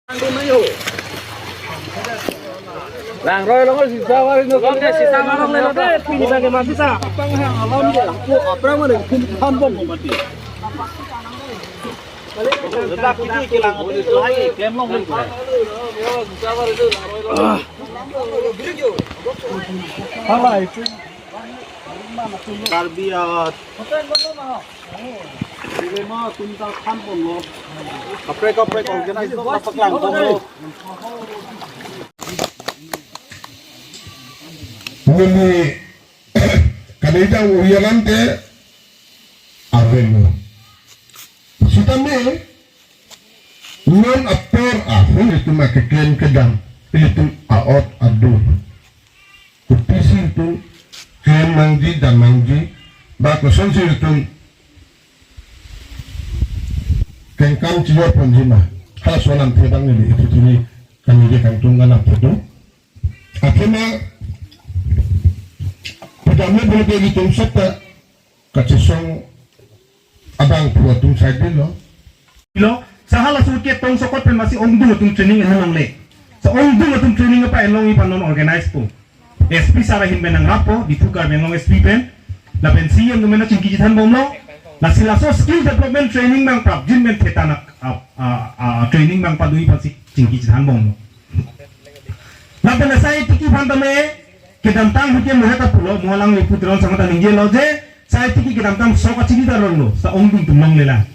Lang roy long si sawa rin ko si sawa long le de pini bagi mati sa pang hang alam de lang ko apra ma de kun tham bom mati letak kiti kilang itu lagi kem long le sawa rin hala itu karbiat Sige mo, tunta kampong mo. Kapre, organize mo, kapaklang mo. Muli kanida uyalante arreno. Sitame non apor ahun itu makeken kedam itu aot adur. Kupisi itu ken mangji dan mangji bako sonsi itu kengkang ciyo ponjima halas walang pedang ini itu tini kami kangtungan apa itu akhirnya pertama boleh jadi tungsat kacesong abang buat tungsat dulu sa halas uket tong sokot pen masih ongdu tung training hanang le sa ongdu tung training apa elong ipan non organize po SP sarahin benang rapo ditukar benong SP pen la pensiyon numena cingkijitan bomlo na sila so skill development training mang prabjin men thetanak training mang padui pasi cingkijitan bomlo na penasai tiki pantame kedamtang huke moheta pulo mohalang putron samata ningje loje sai tiki kedamtang soka cigi darolo sa ongdung tumang lela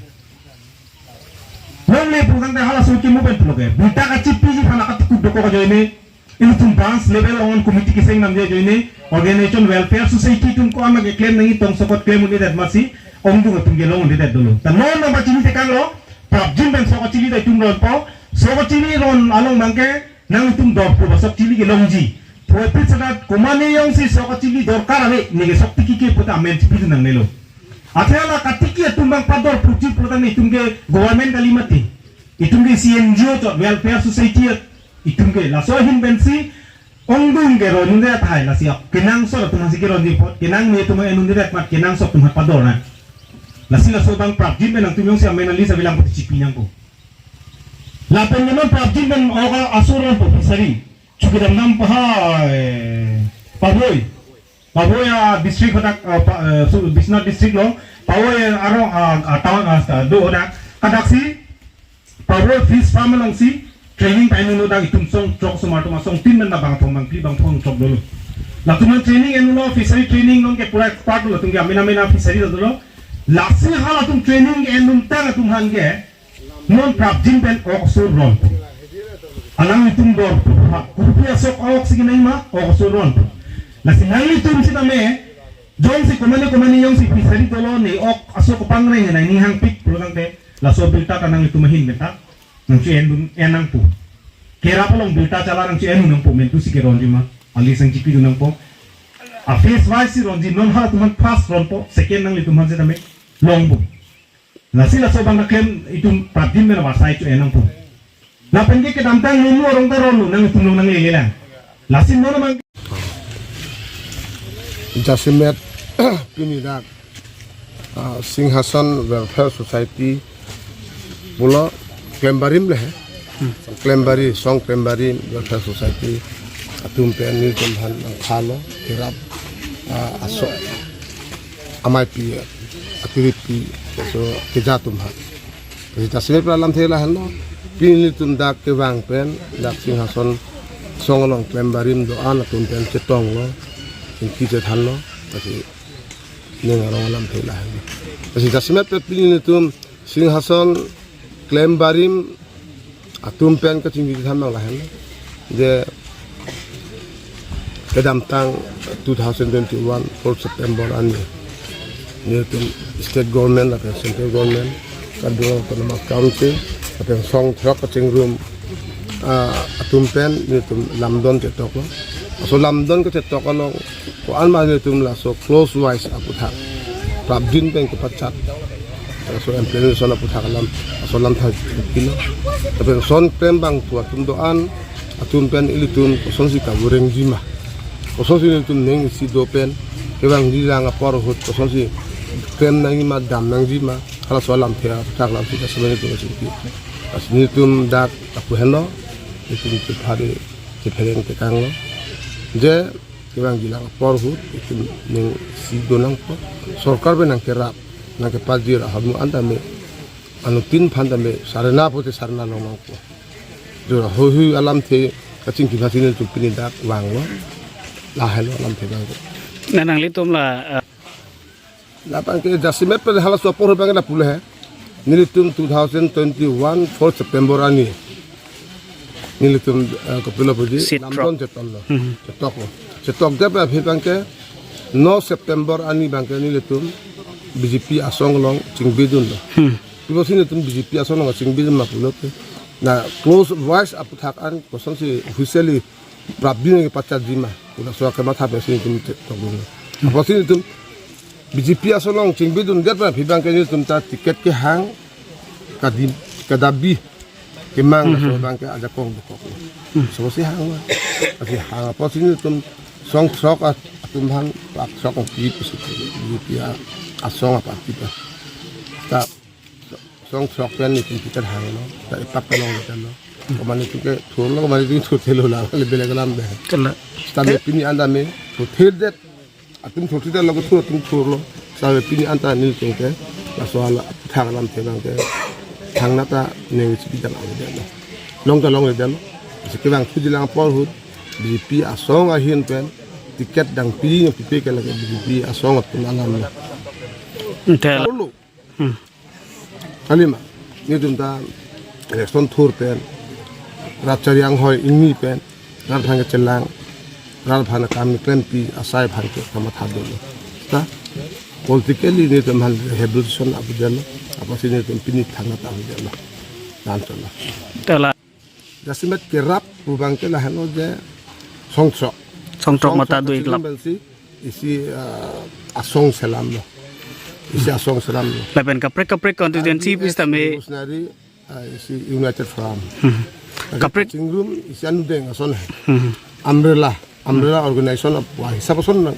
Wong le pulang teh halas uki mo pentulo ke buta ka cipi ji phana ka tikuk doko ka joine ini tum dance level on committee kiseng namje joine organization welfare society tum ko amage claim nangi tong sokot claim unde dat masi ongdung tum gelong unde dat dulu tan non na bacini te kanglo prabjin ben soka cili dai tum ron po soka cili ron along mangke nang tum dor po basok cili gelong ji poepit sadat komane yong si soka cili dor karane nige sok tiki ke puta amen cipi nang nelo Atela katiki tumbang pador puji protan itungge government kalimati itungge CNGO to welfare society itungge lasohin bensi ongdung gero nunde atai la siap kenang so tung hasi gero di pot kenang me tumang enunde rat mat kenang so tung pador na la sila so bang prabjin benang tumyong si amen ali sa bilang puti cipinyang ko la penyenon prabjin ben oga asuran po pisari cukidam nam pahoy Paboya district hotak Bisnat district lo Paboya aro town do hotak kadaksi Paboya fish farm long si training time no dak itum song trok sumarto masong tin na bang thong pli bang thong trok dolo la tuman training enu no fishery training non ke pura part lo tung amina fishery dolo lasi hala tum training enum tang tum hange non prabjin ben oksur ron alang itum dor kurupiya sok oksigenai ma oksur ron Nasi nali tum si tame, jong si komani yung si pisari tolo ni ok aso ko pangre na ni hang pik pulang te laso bilta kanang itu mahin beta nang si enang po. Kera pa long bilta chala nang si nang po mentu si keron ma ali sang cipi nang po. A face wise si ronji non hala tuman pass ron po second nang litum si tame long po. Nasi laso bang naklem itu pradin mena wasai cu enang po. Na pengi ke damtang numu orang taron nang itu nang lelang. Lasin mo namang Jasimet Pinidak Singhasan Welfare Society Pulo Klembarim leh Klembari Song Klembari Welfare Society Atum PNI Tumhan Khalo Kirap Asok Amai Pi Akiripi so Keja Tumhan Jasimet Pralam Thela Hano Pini Tumdak Kewang Pen Dak Singhasan Songlong Klembarim Doan Atum Pen Cetong lo Kita thalo kasi nengarong alam thela kasi jasimet pepilin itum Singhasan Klembarim atum pen ka chingi thamang lahan je kedamtang 2021 4 September ani nitum state government atau central government kadua panama county atau song thok ching room atum pen nitum lamdon tetok lo so lamdon ke tetok lo ko alma nitum la so close wise aputha prabdin pen ko pachat so employee so la putha kalam so lam tha kilo tapi son pen bang tu atum doan atum pen ilitum son si ka bureng jima ko son si nitum neng si do pen ke bang di lang apor hot ko son si pen nang ma dam nang jima kala so lam thia tak lam si ka sabene to si asini tum dak aku hello itu hari kepeleng ke kang lo je kebang gilang porhut itu ning si donang po sarkar be nang kerap nang ke pajir hamu anda me anu tin phanda me sarana pote sarana long po jo hui alam the kacing ki bhasin tu pini dak wang lo la hello alam the bang nanang litum la lapang ke jasimet pe hala so por bang la pula hai nilitum 2021 4 September ani nilitum kapila puji lampon ceton lo cetok de pe bang ke 9 September ani bang ke nilitum BJP asong long cingbidun lo ibo sini tum BJP asong long cingbidun ma pulo ke na close voice aputhakan koson si officially prabdin ke pacha jima pula so ke matha pe sini tum cetok lo apa sini tum BJP asolong cingbidun det pa phibang ke ni tum ta ticket ke hang kadim kadabi ke mang so bang ke aja kong ko so si hang wa si hang apa sini tum song sok atum hang pak sok ki pusi BJP asong apa kita ta song sok pen ni ticket hang no ta ipak pelong no ko mani tu ke thur lo mani tu thur thelo la le bele galam be kala sta me pini anda me to thir det atum thoti da lagu thur atum thur lo sa pini anta ni ke la so ala thang lam te bang ke thang na ta ne chi bi dang de lo long de lo se ke bang thuji lang por hut BJP asong a hin pen ticket dang pi ni pi ke la BJP asong at alam lo tel lo kalima ni dum ta election thur pen rachariang hoi ingni pen rar thang ke chelang rar phana kam krempi asai phan ke kamatha do lo ta politically ni tum hal revolution abu delo apa sini tum pini thanga ta abu delo dan chola tela jasimet kerap bubang ke lah no je songtrok mata du iklap isi asong salam lo isi asong salam lo lapen kaprek constituency pista me usnari isi united farm kaprek cingrum isi anu deng ason umbrella organization of wah sapason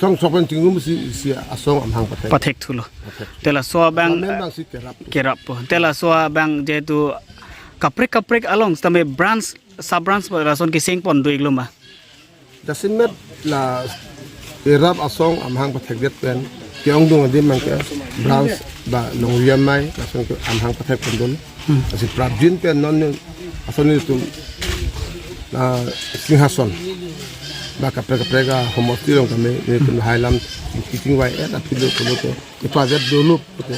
song sopan tingum si asong amhang pathek thulo tela so bang si kerap po tela so bang je tu kaprek along tame branch sub branch rason ki sing pon duig luma jasimet la kerap asong amhang pathek det pen kyong dung ade man ke branch ba longriam mai rason ke amhang pathek pon dol asi prabjin pen non ason ni tu singhason ba kapreka homosti long kami ni tum hailam kiting wai eta philo ko to project develop ko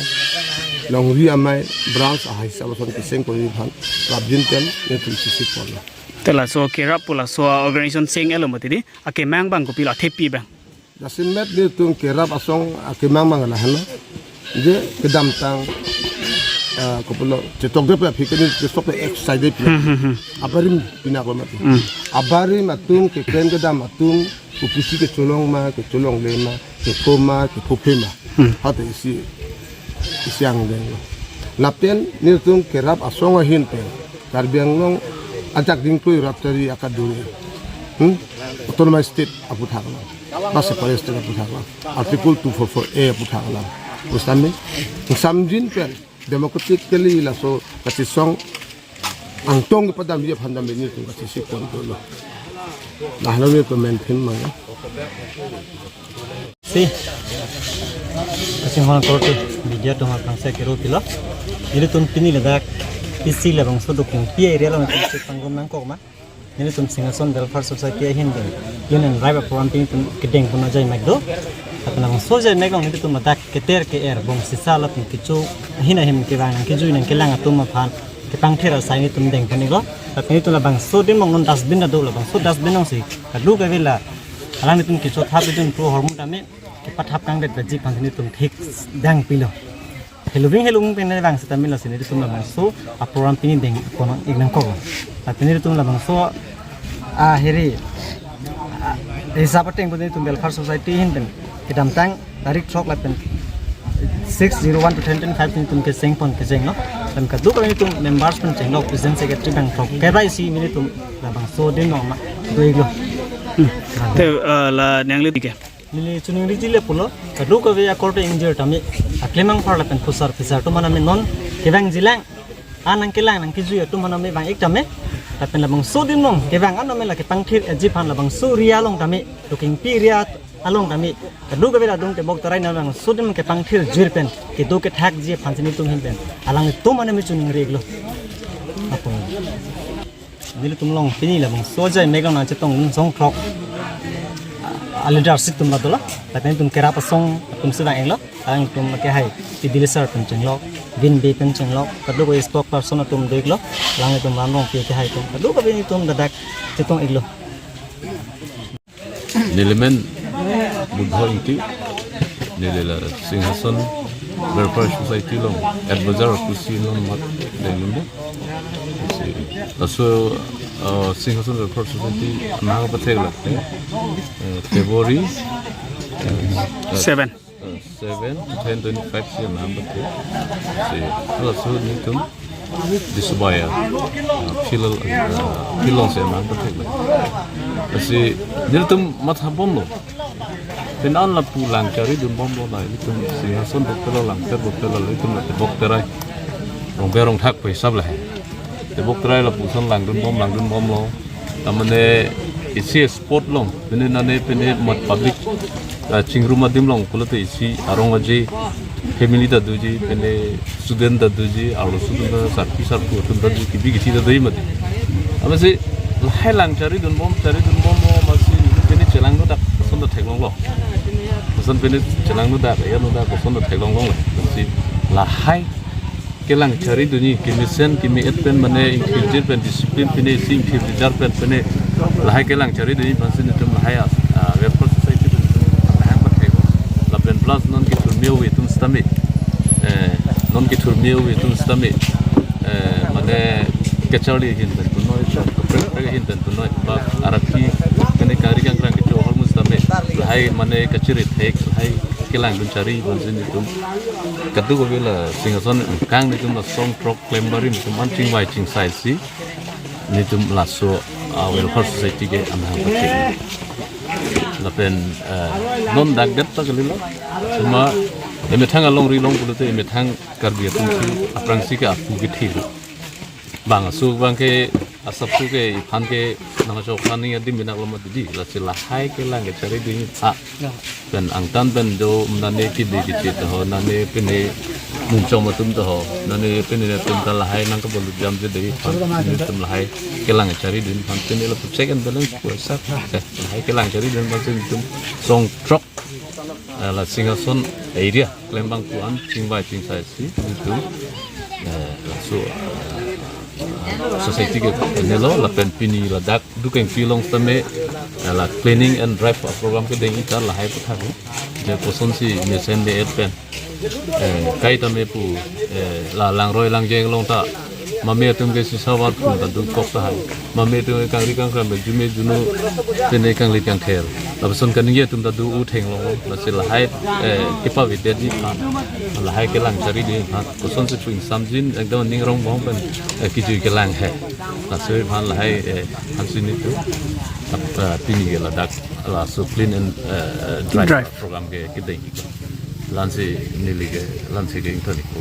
long ri amai branch hai sabason kiseng ko ni bhan rabjin tel ni tum sisi ko tela so kerap pula so organization sing elo mati di ake mang bang ko pila thepi bang jasin met ni tum kerap asong ake mang la halo je kedam tang ko pula cetok de pa fikani stop exercise de abarim pina ko mati abarim atum ke ken ke dam atum upisi ke cholong le ma ke koma ke popema hata isi ang den lapen ni tum kerap asong hin pe karbiang long ajak ding tu raptari akaduri autonomous state apu thakla bas separate state apu thakla article 244A apu thakla ustame samjin pen democratically la so kasi song ang tong padam ye phandam ni tu kasi si kon to lo la halo ni to maintain ma si kasi hon korte media to ma pangsa kero pila ile tun pini ladak pisi la bang so dokung pi area la ma pisi pangom nang ko ma ile tun singason welfare society hin den yunen raiba program pin tun kedeng pun ajai magdo apna bang so jai megong ile tun madak keter ke er bong sisala pun kichu hina him ke bang kichu nen kelang atum ma phan ke pang thera sai ni tum deng pani go tapi itu la bang so din mong dustbin na do la bang so dustbin nong si kadu ka vela alang tum kichu thap din pro hormon dame ke pathap kang det bajik pang ni tum thik dang pilo helubing pin na bang sa tamil la siniri tum la bang so a program pin deng kono ignang ko tapi ni tum la bang so a heri Saboteng pun itu welfare society hinten kita tang tarik sok lapen 601 to 1010 itu ke seng pon ke seng no dan kadu kalau itu members pun ceng no present secretary bank sok KYC ini tu labang so din no ma doi lo te la nangli ke ini chuning ri jile pulo kadu ko ya court injured tami aklemang par lapen pusar to mana men non kebang jilang nang ke lang nang ki ju tu mana me bang ek tame ta pen la bang so dim long ke bang an me la ke pang thir ji phan la bang so ria long tame to king pi ria along tame ta du ke bela dong te bok tarai na bang so dim ke pang thir jir pen ke do ke thak ji phan ni tum hin pen alang tu mana me chuning reglo apa ni tum long pini la bang so jai me long na che tong song krok alidar sit tum la dola ta pen tum kera pa song tum se dang englo ang tum ke hai ti dilisar pen cheng lo bin be pen cheng lo ka do ko stock person tum dek lo lang tum ram long ke hai tum ka do ka bin tum dadak che tong eglo Nilemen Buddha inti nilela Singhasan Welfare Society long advisor kusi long mat dengunde so Singhasan Welfare Society naga pathek lagte February 7 1025 se naam bathe se also nitum disubaya pilon se naam bathe asi niltum mathabom lo penan la pulang cari dun bom lo lai nitum Singhasan dokter lang ter dokter la nitum la dokterai rong berong thak pe sab la te dokterai la pusan lang dun bom lo amane isi sport long pene nane pene mat public chingruma dim long kulate isi arong aji family da duji pene student da duji alo student da sarpi sarpu tum da duji bi giti da dei mat amase lai lang cari dun bom mo masi pene chelang no da son da thailong lo son pene chelang no da ya no da son da thailong long la masi lai kelang cari duni kimisen kimi etpen mane include pen discipline pene sing khidjar pen lahai kelang cari duni pansin tum lahai welfare society tum lahai pathego la pen plus non ki thurmeu we tum stami non ki thurmeu we tum stami mane kachali hin pen tu noi cha kapre hin pen tu noi ba arapi kene kari kang rang ki hol mus stami lahai mane kachiri thek lahai kelang dun cari pansin tum kadu ko bela Singhasan kang ni tum la song trok klembarim tum an ching wai ching sai si ni tum la so welfare society ke amang pathek la pen non dak det ta galilo cuma emethang along ri long bulute emethang karbi tum si aprang si ka apu ki thil bang su bang ke asap su ke phan ke nang chok phan ni adim bina lom di la sila hai ke lang ke cari ding a pen angtan pen do nane ki de ki te ho nane pene mung chom tum to ho nane pene tum ta la hai nang ka bolu jam je de tum la hai ke lang cari ding phan pene la check and balance ko sa hai ke lang cari ding phan tum song truck la Singhasan area Klembang Puan Chingbai Chingsai si itu la so society ke nelo la pen pini la dak dukeng pilong tame la cleaning and drive program ke dengi ta la hai patha je poson si mesen de pen kai tame pu la lang roi lang jeng long ta mame tum ke si sawat pun ta du kok ta hai mame tum kang ri kang kram jume juno pene kang li kang khel la poson kan ye tum ta du u theng long la se la hai ke pa vi de ji phan la hai ke lang chari de phan poson se twing samjin ekdam ning rong bong pen ki ju ke lang hai la se phan la hai han sin ni tu pini ke la dak la so clean and drive program ke dengi lansi nili ke lansi ke intoni ko